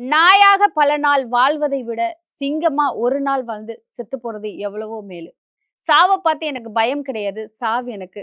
நாயாக பல நாள் வாழ்வதை விட சிங்கமா ஒரு நாள் வாழ்ந்து செத்து போறது எவ்வளவோ மேலு. சாவ பார்த்து எனக்கு பயம் கிடையாது. சாவு எனக்கு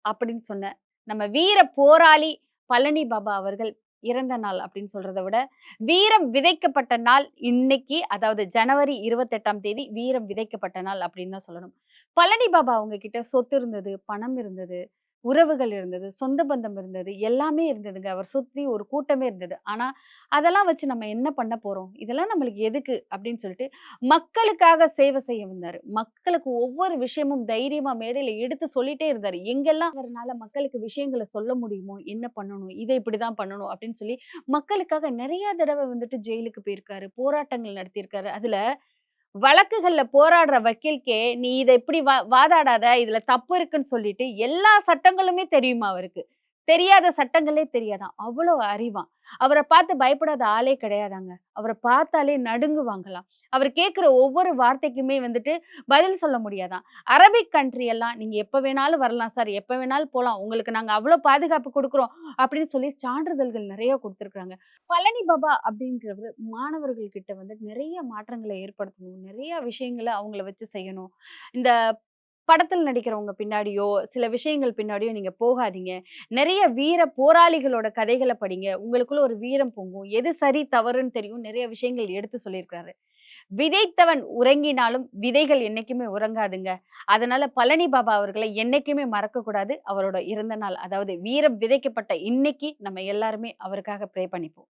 அப்படின்னு சொன்ன நம்ம வீர போராளி பழனி பாபா அவர்கள் இறந்த நாள் அப்படின்னு சொல்றத விட, வீரம் விதைக்கப்பட்ட நாள் இன்னைக்கு. அதாவது ஜனவரி 28ஆம் தேதி வீரம் விதைக்கப்பட்ட நாள் அப்படின்னு தான் சொல்லணும். பழனி பாபா அவங்க கிட்ட சொத்து இருந்தது, பணம் இருந்தது, உறவுகள் இருந்தது, சொந்த பந்தம் இருந்தது, எல்லாமே இருந்ததுங்க. அவர் சுத்தி ஒரு கூட்டமே இருந்தது. ஆனா, அதெல்லாம் வச்சு நம்ம என்ன பண்ண போறோம்? இதெல்லாம் நம்மளுக்கு எதுக்கு? அப்படின்னு சொல்லிட்டு மக்களுக்காக சேவை செய்ய வந்தாரு. மக்களுக்கு ஒவ்வொரு விஷயமும் தைரியமா மேடையில எடுத்து சொல்லிட்டே இருந்தாரு. எங்கெல்லாம் அவர்னால மக்களுக்கு விஷயங்கள சொல்ல முடியுமோ, என்ன பண்ணணும்? இத இப்படிதான் பண்ணணும் அப்படின்னு சொல்லி மக்களுக்காக நெறைய தடவ வந்துட்டு ஜெயிலுக்கு போயிருக்காரு. போராட்டங்கள் நடத்தியிருக்காரு. அதுல வழக்குகள்ல போராடுற வக்கீல்க்கே, "நீ இத இப்படி வாதாடாத. இதுல தப்பு இருக்குன்னு" சொல்லிட்டு எல்லா சட்டங்களுமே தெரியுமா அவருக்கு. தெரியாத சட்டங்களே தெரியாதாம். அவ்வளோ அறிவாம். அவர பார்த்து பயப்படாத ஆளே கிடையாதாங்க. அவர பார்த்தாலே நடுங்குவாங்களாம். அவர் கேட்கிற ஒவ்வொரு வார்த்தைக்குமே வந்துட்டு பதில் சொல்ல முடியாதாம். அரபிக் கண்ட்ரி எல்லாம், "நீங்க எப்ப வேணாலும் வரலாம் சார். எப்ப வேணாலும் போலாம். உங்களுக்கு நாங்க அவ்வளோ பாதுகாப்பு குடுக்குறோம்." அப்படின்னு சொல்லி சான்றிதழ்கள் நெறைய குடுத்துருக்காங்க. பழனி பாபா அப்படின்றவரு மாணவர்கள் கிட்ட வந்து நிறைய மாற்றங்களை ஏற்படுத்தணும். நிறைய விஷயங்கள அவங்கள வச்சு செய்யணும். இந்த படத்தில் நடிக்கிறவங்க பின்னாடியோ, சில விஷயங்கள் பின்னாடியோ நீங்க போகாதீங்க. நிறைய வீர போராளிகளோட கதைகள படிங்க. உங்களுக்குள்ள ஒரு வீரம் பொங்கும். எது சரி, தவறுன்னு தெரியும். நிறைய விஷயங்கள் எடுத்து சொல்லியிருக்காரு. விதைத்தவன் உறங்கினாலும் விதைகள் என்னைக்குமே உறங்காதுங்க. அதனால பழனி பாபா அவர்கள என்னைக்குமே மறக்கக்கூடாது. அவரோட இறந்த நாள், அதாவது வீரம் விதைக்கப்பட்ட இன்னைக்கு நம்ம எல்லாருமே அவருக்காக ப்ரே பண்ணிப்போம்.